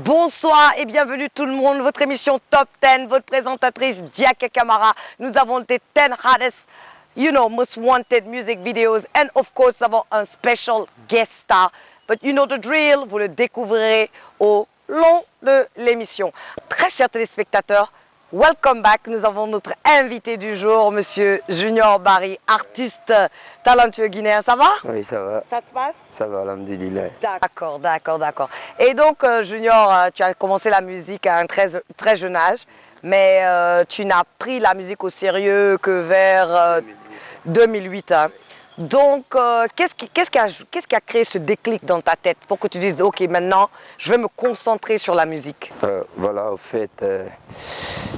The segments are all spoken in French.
Bonsoir et bienvenue tout le monde, votre émission Top 10, votre présentatrice Diaka Kamara. Nous avons les 10 hottest, most wanted music videos and of course nous avons un special guest star. But you know the drill, vous le découvrirez au long de l'émission. Très chers téléspectateurs, welcome back. Nous avons notre invité du jour, Monsieur Junior Barry, artiste talentueux guinéen. Ça va? Oui, ça va. Ça se passe? Ça va, alhamdoulilah. D'accord. Et donc, Junior, tu as commencé la musique à un très jeune âge, mais tu n'as pris la musique au sérieux que vers 2008. Hein. Donc, qu'est-ce qui a créé ce déclic dans ta tête pour que tu dises, ok, maintenant, je vais me concentrer sur la musique? Voilà, au fait,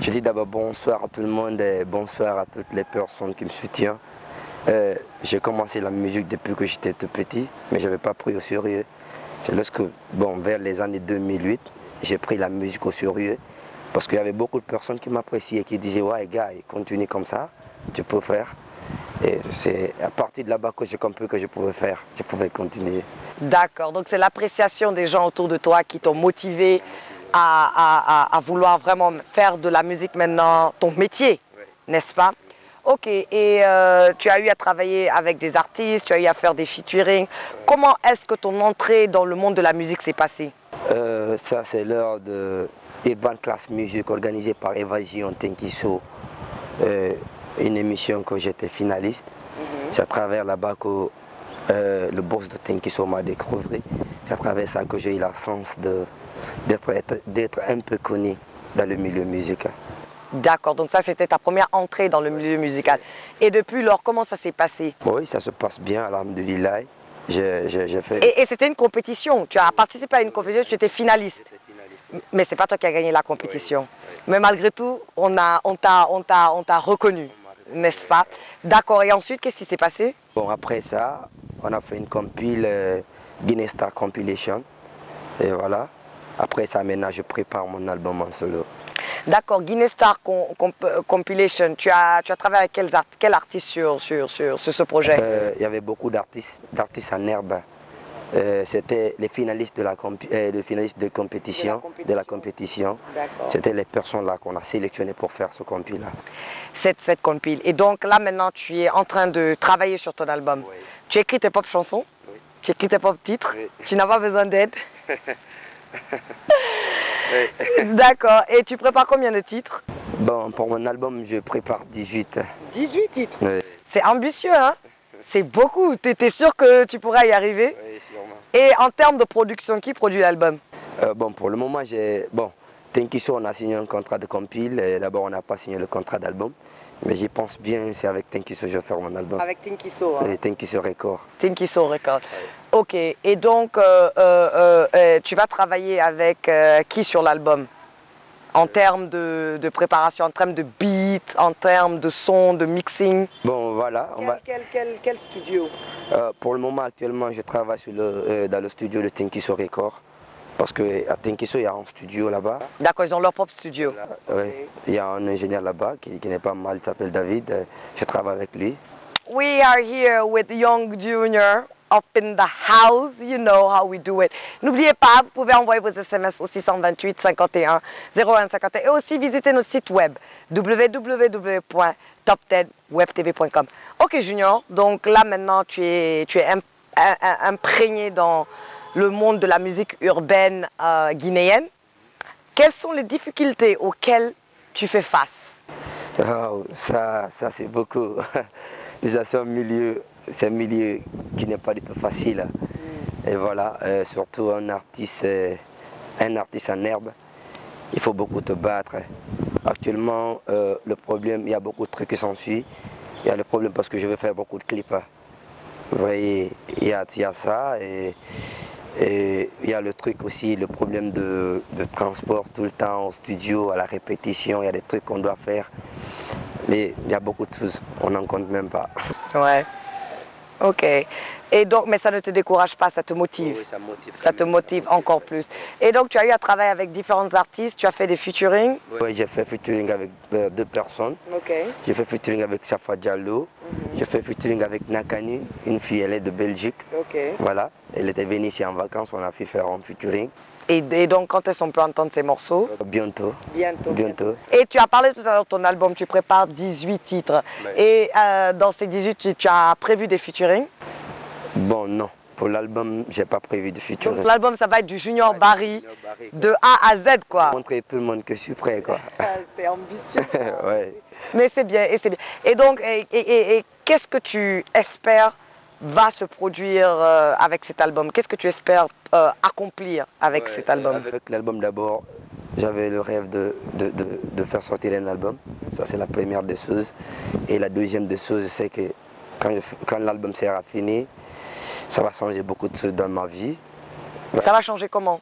je dis d'abord bonsoir à tout le monde et bonsoir à toutes les personnes qui me soutiennent. J'ai commencé la musique depuis que j'étais tout petit, mais je n'avais pas pris au sérieux. C'est lorsque, vers les années 2008, j'ai pris la musique au sérieux, parce qu'il y avait beaucoup de personnes qui m'appréciaient, qui disaient, ouais, gars, continue comme ça, tu peux faire. Et c'est à partir de là-bas que j'ai compris que je pouvais faire, je pouvais continuer. D'accord, donc c'est l'appréciation des gens autour de toi qui t'ont motivé à vouloir vraiment faire de la musique maintenant ton métier, n'est-ce pas? Ok, et tu as eu à travailler avec des artistes, tu as eu à faire des featuring. Comment est-ce que ton entrée dans le monde de la musique s'est passée? Ça, c'est l'heure de Urban Class Music organisée par Evasion Tenkiso. Une émission que j'étais finaliste. C'est à travers là-bas que le boss de Tenkiso m'a découvert. C'est à travers ça que j'ai eu la chance d'être un peu connu dans le milieu musical. D'accord, donc ça c'était ta première entrée dans le milieu musical. Et depuis lors, comment ça s'est passé? Oui, ça se passe bien, alhamdoulilah. J'ai fait... Et c'était une compétition, tu as participé à une compétition, tu étais finaliste. Mais c'est pas toi qui as gagné la compétition. Mais malgré tout, on t'a reconnu, n'est-ce pas? D'accord, et ensuite, qu'est-ce qui s'est passé? Bon, après ça, on a fait une compile, Guinness Star Compilation. Et voilà. Après ça, maintenant, je prépare mon album en solo. D'accord, Guinness Star Compilation, tu as travaillé avec quel artiste sur ce projet? Il y avait beaucoup d'artistes en herbe. C'était les finalistes de la compétition. C'était les personnes là qu'on a sélectionnées pour faire ce compil là. Cette compile. Et donc là maintenant tu es en train de travailler sur ton album. Oui. Tu écris tes propres chansons, oui. Tu écris tes propres titres, oui. Tu n'as pas besoin d'aide. D'accord. Et tu prépares combien de titres? Bon, pour mon album, je prépare 18. 18 titres? Oui. C'est ambitieux, hein? C'est beaucoup. Tu étais sûr que tu pourrais y arriver? Oui, sûrement. Et en termes de production, qui produit l'album? Pour le moment, Tenkiso, on a signé un contrat de compile. D'abord, on n'a pas signé le contrat d'album. Mais j'y pense bien, c'est avec Tenkiso que je vais faire mon album. Avec Tenkiso, hein? Tenkiso Record. Tenkiso Record. Oui. Ok. Et donc, tu vas travailler avec qui sur l'album? En termes de préparation, en termes de beat, en termes de son, de mixing? Bon, voilà. Quel studio? Pour le moment, actuellement, je travaille dans le studio de Tenkiso Record. Parce qu'à Tenkiso, il y a un studio là-bas. D'accord, ils ont leur propre studio. Oui, okay. Il y a un ingénieur là-bas qui n'est pas mal, il s'appelle David. Je travaille avec lui. We are here with Young Junior. Up in the house, you know how we do it. N'oubliez pas, vous pouvez envoyer vos SMS au 628 51 01 51 et aussi visiter notre site web www.top10webtv.com. Ok Junior, donc là maintenant tu es imprégné dans le monde de la musique urbaine guinéenne. Quelles sont les difficultés auxquelles tu fais face? Oh, ça c'est beaucoup. Déjà c'est un milieu qui n'est pas du tout facile. Et voilà, surtout un artiste en herbe, il faut beaucoup te battre. Actuellement, le problème, il y a beaucoup de trucs qui s'ensuivent. Il y a le problème parce que je veux faire beaucoup de clips. Vous voyez, il y a ça et il y a le truc aussi, le problème de transport tout le temps au studio, à la répétition, il y a des trucs qu'on doit faire. Mais il y a beaucoup de choses, on n'en compte même pas. Ouais. Ok. Et donc, mais ça ne te décourage pas, ça te motive? Oui, ça motive. Ça te motive encore plus. Et donc, tu as eu à travailler avec différents artistes, tu as fait des featuring? Oui, j'ai fait featuring avec 2 personnes. Ok. J'ai fait featuring avec Safa Diallo. J'ai fait featuring avec Nakani, une fille, elle est de Belgique. Ok. Voilà, elle était venue ici en vacances, on a fait faire un featuring. Et donc, quand est-ce qu'on peut entendre ces morceaux? Bientôt. Bientôt. Et tu as parlé tout à l'heure de ton album, tu prépares 18 titres. Ouais. Et dans ces 18, tu as prévu des featuring? Bon, non. Pour l'album, j'ai pas prévu de featuring. Donc l'album, ça va être du Junior Barry, Junior Barry, quoi. de A à Z, quoi. Montrer tout le monde que je suis prêt, quoi. C'est ambitieux. Ouais. Mais c'est bien, et c'est bien. Et donc, et qu'est-ce que tu espères va se produire avec cet album? Qu'est-ce que tu espères accomplir avec Ouais, cet album? Avec l'album d'abord, j'avais le rêve de faire sortir un album. Ça, c'est la première des choses. Et la deuxième des choses, c'est que quand l'album sera fini, ça va changer beaucoup de choses dans ma vie. Ouais. Ça va changer comment?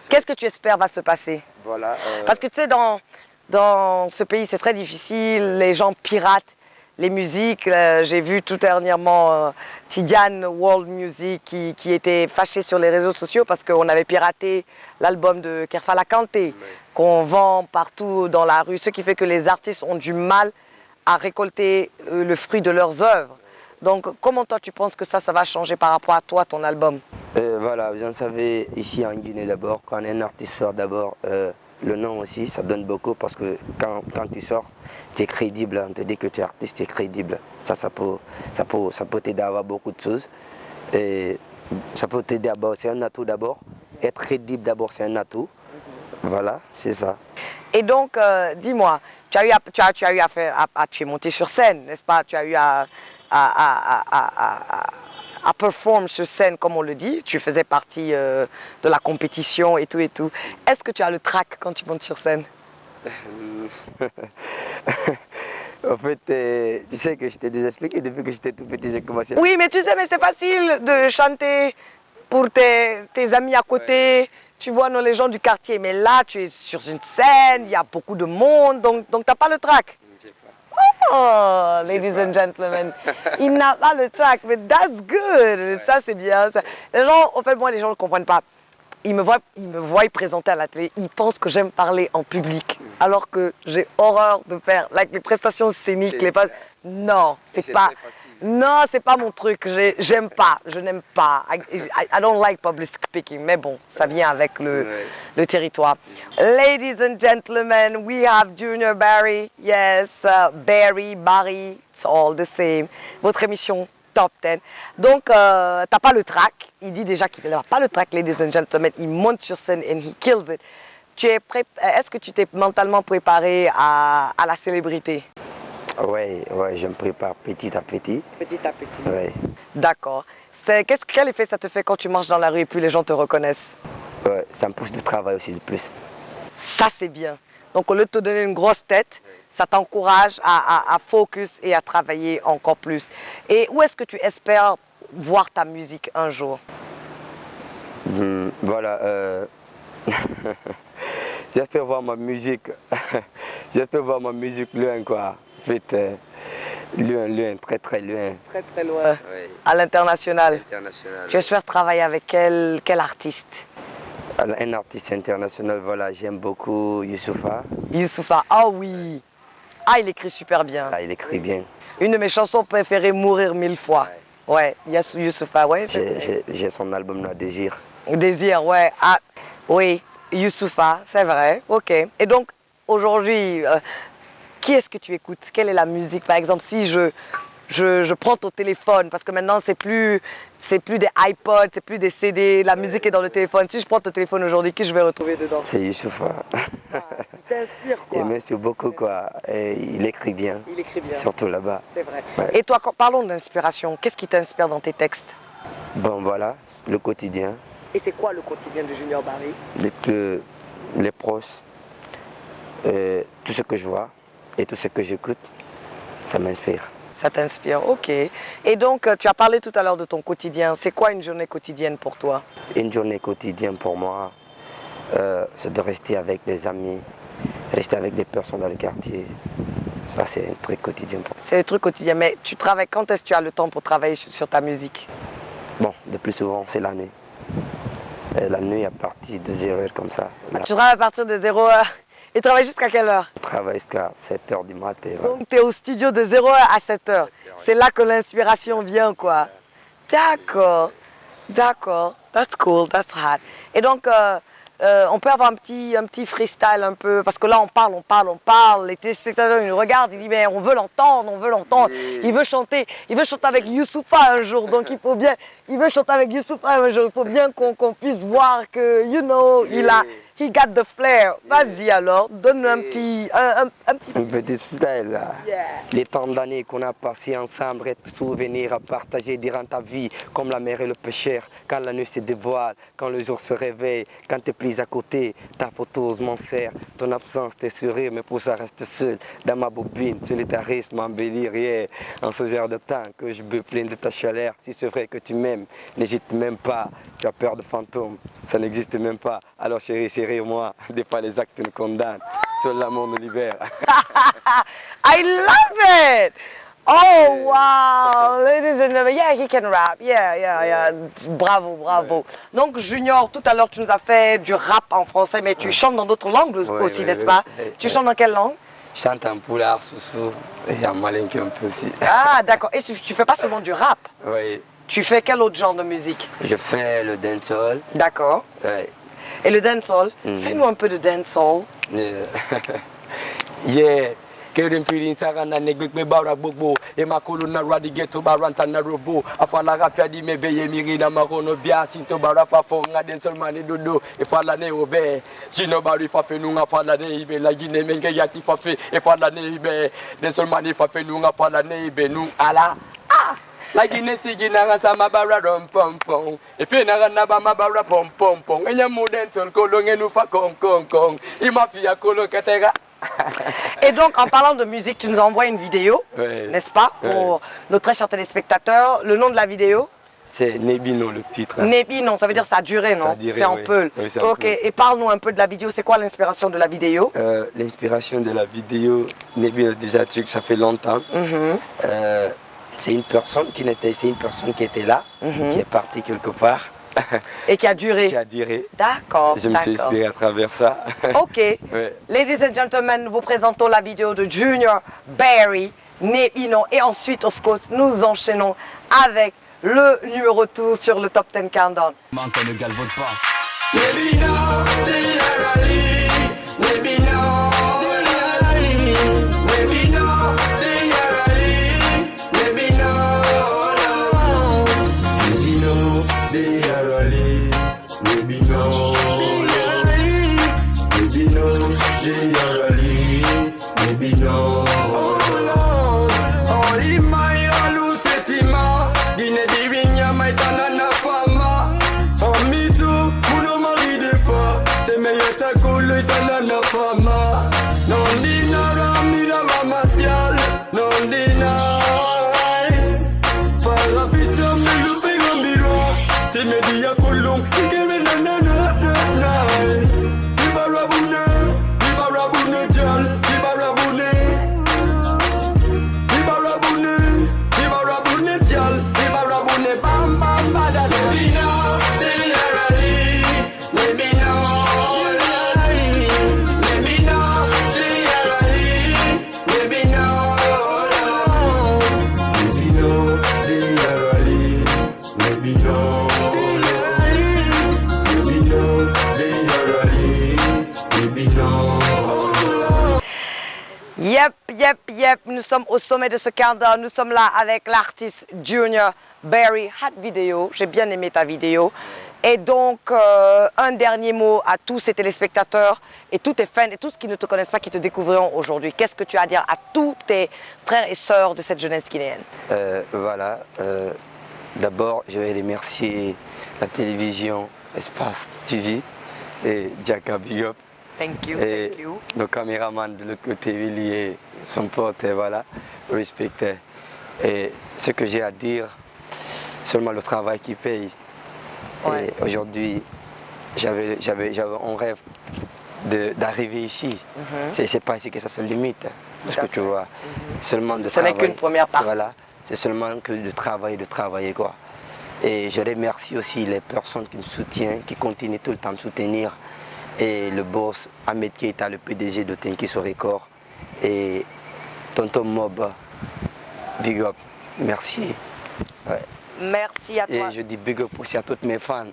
Qu'est-ce que tu espères va se passer? Voilà. Parce que tu sais, dans ce pays, c'est très difficile. Les gens piratent les musiques. J'ai vu tout dernièrement Tidiane World Music qui était fâché sur les réseaux sociaux parce qu'on avait piraté l'album de Kerfala Kanté, qu'on vend partout dans la rue. Ce qui fait que les artistes ont du mal à récolter le fruit de leurs œuvres. Donc, comment toi tu penses que ça va changer par rapport à toi, ton album? Voilà, vous en savez, ici en Guinée d'abord, quand un artiste sort d'abord, le nom aussi, ça donne beaucoup parce que quand tu sors, tu es crédible, on te dit que tu es artiste, tu es crédible. Ça peut t'aider à avoir beaucoup de choses. Et ça peut t'aider à c'est un atout d'abord. Être crédible d'abord, c'est un atout. Voilà, c'est ça. Et donc, dis-moi, tu es monté sur scène, n'est-ce pas? Tu as eu à performer sur scène, comme on le dit. Tu faisais partie de la compétition et tout et tout. Est-ce que tu as le trac quand tu montes sur scène? En fait, tu sais que je t'ai déjà expliqué, depuis que j'étais tout petit, j'ai commencé. Oui, mais tu sais, mais c'est facile de chanter pour tes amis à côté. Ouais. Tu vois, non, les gens du quartier. Mais là, tu es sur une scène, il y a beaucoup de monde, donc tu n'as pas le trac. Oh, ladies and gentlemen, il n'a pas le track, mais that's good. Ouais. Ça, c'est bien. Ça. Les gens, en fait, moi, les gens ne comprennent pas. Ils me voient présenter à la télé. Ils pensent que j'aime parler en public, alors que j'ai horreur de faire les prestations scéniques. Non, c'est pas. Non, c'est pas mon truc. J'aime pas. Je n'aime pas. I don't like public speaking. Mais bon, ça vient avec le territoire. Ladies and gentlemen, we have Junior Barry. Yes, Barry, it's all the same. Votre émission Top 10. Donc, t'as pas le track. Il dit déjà qu'il n'a pas le track, ladies and gentlemen. Il monte sur scène and he kills it. Est-ce que tu t'es mentalement préparé à la célébrité? Ouais, je me prépare petit à petit. Petit à petit. Ouais. D'accord. Quel effet ça te fait quand tu marches dans la rue et puis les gens te reconnaissent? Ouais, ça me pousse de travail aussi de plus. Ça, c'est bien. Donc, au lieu de te donner une grosse tête, ça t'encourage à focus et à travailler encore plus. Et où est-ce que tu espères voir ta musique un jour? Voilà. J'espère voir ma musique. J'espère voir ma musique loin, quoi. En fait, loin, très très loin. Très très loin. Oui. À l'international. Tu Oui. espères travailler avec quel artiste? Un artiste international, voilà, j'aime beaucoup Youssoupha. Youssoupha, ah oui. Ah, il écrit super bien. Ah, il écrit bien. Une de mes chansons préférées, Mourir 1000 fois. Ouais, Youssoupha, ouais. J'ai son album là, Désir. Désir, ouais. Ah, oui, Youssoupha, c'est vrai. Ok. Et donc, aujourd'hui, qui est-ce que tu écoutes? Quelle est la musique? Par exemple, si je prends ton téléphone, parce que maintenant, c'est plus des iPods, c'est plus des CD, la musique est dans le téléphone. Si je prends ton téléphone aujourd'hui, qui je vais retrouver dedans? C'est Youssoupha. Ah, il t'inspire, quoi. Il m'inspire beaucoup, quoi. Et il écrit bien. Il écrit bien. Surtout là-bas. C'est vrai. Ouais. Et toi, parlons d'inspiration. Qu'est-ce qui t'inspire dans tes textes? Bon, voilà, le quotidien. Et c'est quoi le quotidien de Junior Barry? Les proches, tout ce que je vois et tout ce que j'écoute, ça m'inspire. Ça t'inspire, ok. Et donc, tu as parlé tout à l'heure de ton quotidien. C'est quoi une journée quotidienne pour toi? Une journée quotidienne pour moi, c'est de rester avec des amis, rester avec des personnes dans le quartier. Ça, c'est un truc quotidien pour moi. C'est un truc quotidien, mais tu travailles, quand est-ce que tu as le temps pour travailler sur ta musique? Bon, le plus souvent, c'est la nuit. Et la nuit, à partir de 0h comme ça. Ah, tu travailles à partir de 0h et tu travailles jusqu'à quelle heure? Je travaille jusqu'à 7h du matin. Voilà. Donc, tu es au studio de 0h à 7h. C'est là que l'inspiration vient, quoi. D'accord. D'accord. That's cool, that's hot. Et donc, on peut avoir un petit freestyle un peu, parce que là on parle, les téléspectateurs ils nous regardent, ils disent mais on veut l'entendre, Oui. il veut chanter avec Youssoupha un jour, donc il veut chanter avec Youssoupha un jour, il faut bien qu'on puisse voir que, you know, he got the flair. Vas-y alors, donne-nous un petit freestyle là. Yeah. Les temps d'années qu'on a passés ensemble, être souvenirs à partager durant ta vie, comme la mer et le pêcheur, quand la nuit se dévoile, quand le jour se réveille, quand tu es prise à côté, ta photo m'en sert, ton absence, tes sourires, mais pour ça reste seul, dans ma bobine, solitarisme, embellir, yeah. En ce genre de temps que je veux plein de ta chaleur, si c'est vrai que tu m'aimes, n'hésite même pas, tu as peur de fantômes, ça n'existe même pas, alors chérie, moi, des pas les actes nous condamnent, seul l'amour nous libère. I love it! Oh wow, ladies and gentlemen, yeah, he can rap, yeah. Bravo. Donc Junior, tout à l'heure tu nous as fait du rap en français, mais tu chantes dans d'autres langues aussi, n'est-ce pas? Tu chantes dans quelle langue? Je chante en poulard, soussou et en malinké un peu aussi. Ah d'accord, et tu fais pas seulement du rap? Oui. Tu fais quel autre genre de musique? Je fais le dancehall. D'accord. Ouais. Et le dancehall, fais-nous un peu de dancehall. Yeah. Kerin pirin sarana negbek me bara bobo e makolo na radi geto baranta na robo afala rafia di me beye miri na marono bia sinto bara fa fonga dancehall mani dodo e fala ne obe sino bari fa fe nunga fala ne ibe la gine menge yati fa fe e fala ne ibe dancehall mani fa fe nunga fala ne ibe nu ala la gine sigi na rasa mabara rom pom pom e fe na rana ba mabara pom pom pom enya mu dancehall kolo ngenu fa kong i mafia kolo ketera. Et donc, en parlant de musique, tu nous envoies une vidéo, n'est-ce pas, pour nos très chers téléspectateurs. Le nom de la vidéo? C'est Nebino le titre. Nebino, ça veut dire ça a duré, non? C'est en Peul. Ok, et parle-nous un peu de la vidéo. C'est quoi l'inspiration de la vidéo? L'inspiration de la vidéo, Nebino, déjà, ça fait longtemps. C'est une personne qui était là, qui est partie quelque part. Et qui a duré. Qui a duré. D'accord. Je me suis inspiré à travers ça. Ok. Ladies and gentlemen, nous vous présentons la vidéo de Junior Berry, Nebino. Et ensuite, of course, nous enchaînons avec le numéro 2 sur le Top 10 Countdown. Manque ne galvaude pas. Yep, nous sommes au sommet de ce countdown. Nous sommes là avec l'artiste Junior Berry. Hot vidéo, j'ai bien aimé ta vidéo. Et donc, un dernier mot à tous ces téléspectateurs et tous tes fans et tous ceux qui ne te connaissent pas, qui te découvriront aujourd'hui. Qu'est-ce que tu as à dire à tous tes frères et sœurs de cette jeunesse guinéenne? Voilà, d'abord, je vais remercier la télévision Espace TV et Diaka Big Up. Thank you, et thank you. Nos caméramans de l'autre côté, Willy et son pote, et voilà, respecté. Et ce que j'ai à dire, seulement le travail qui paye. Ouais. Et aujourd'hui, j'avais un rêve d'arriver ici. C'est pas ici que ça se limite, parce que tu vois, seulement de travailler. Ce n'est qu'une première partie. Voilà, c'est seulement que de travailler quoi. Et je remercie aussi les personnes qui me soutiennent, qui continuent tout le temps de soutenir. Et le boss Ahmed Keita, le PDG de Tenkiso Record. Et Tonton Mob, big up, merci. Ouais. Merci à toi. Et je dis big up aussi à toutes mes fans.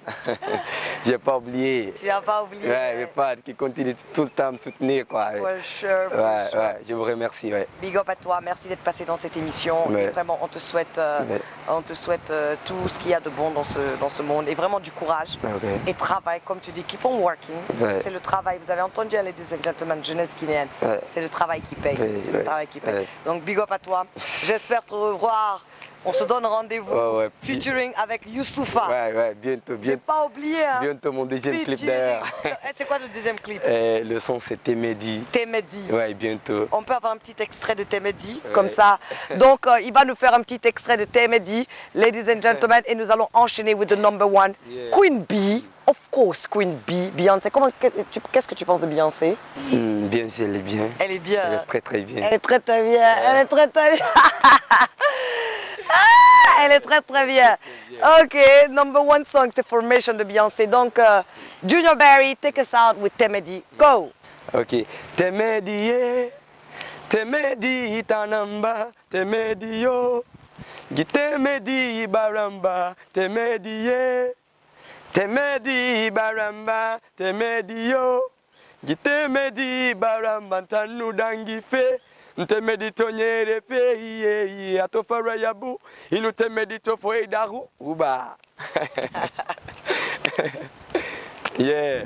J'ai pas oublié. Tu n'as pas oublié. Ouais, mes fans qui continuent tout le temps à me soutenir, quoi. For sure, for Ouais, sure. ouais, je vous remercie, ouais. Big up à toi, merci d'être passé dans cette émission. Ouais. Et vraiment, on te souhaite, tout ce qu'il y a de bon dans ce monde et vraiment du courage. Ok. Et travail, comme tu dis, keep on working. Ouais. C'est le travail, vous avez entendu, ladies and gentlemen, jeunesse guinéenne, Ouais. c'est le travail qui paye. Ouais, C'est le ouais, travail qui paye. ouais. Donc big up à toi. J'espère te revoir. On se donne rendez-vous Ouais, featuring avec Youssoufa. Ouais, ouais, bientôt, J'ai pas oublié, hein. bientôt mon deuxième clip Featuring. d'ailleurs. C'est quoi le deuxième clip? Le son c'est Temedi. Temedi. Ouais, bientôt. On peut avoir un petit extrait de Temedi, comme ça. Donc, il va nous faire un petit extrait de Temedi, ladies and gentlemen, et nous allons enchaîner with the number one, Yeah. Queen Bee. Of course, Queen Bee, Beyoncé. Qu'est-ce que tu penses de Beyoncé? Beyoncé, elle est bien. Elle est bien. Elle hein? est très très bien. Elle est très très bien. Elle est très très bien. Ah, elle est très très bien. Ok, number one song, c'est Formation de Beyoncé. Donc, Junior Barry, take us out with Temedi. Go! Ok. Temedi, Temedi tanamba, Temedi yo. Temedi baramba, Temedi Temedi baramba, Temedi yo. Temedi baramba, tanu dangi fe. Temedi tonyere fe, ye atofara yabu. Inu temedi tofo daru uba. Yeah.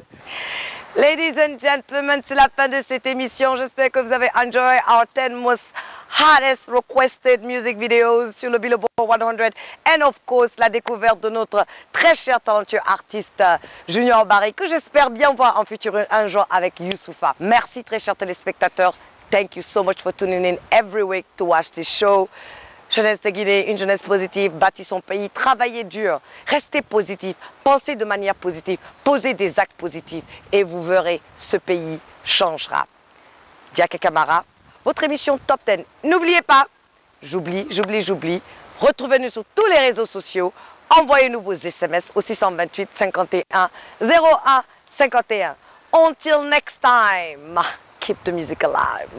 Ladies and gentlemen, c'est la fin de cette émission. J'espère que vous avez enjoyed our 10 most hottest requested music videos sur le Billboard 100 and of course la découverte de notre très cher talentueux artiste Junior Barry que j'espère bien voir en futur un jour avec Youssoufa. Merci très chers téléspectateurs. Thank you so much for tuning in every week to watch this show. Jeunesse de Guinée, une jeunesse positive, bâtir son pays, travailler dur, rester positif, penser de manière positive, poser des actes positifs et vous verrez, ce pays changera. Diaké Camara, votre émission Top 10. N'oubliez pas, j'oublie. Retrouvez-nous sur tous les réseaux sociaux. Envoyez-nous vos SMS au 628 51 01 51. Until next time, keep the music alive.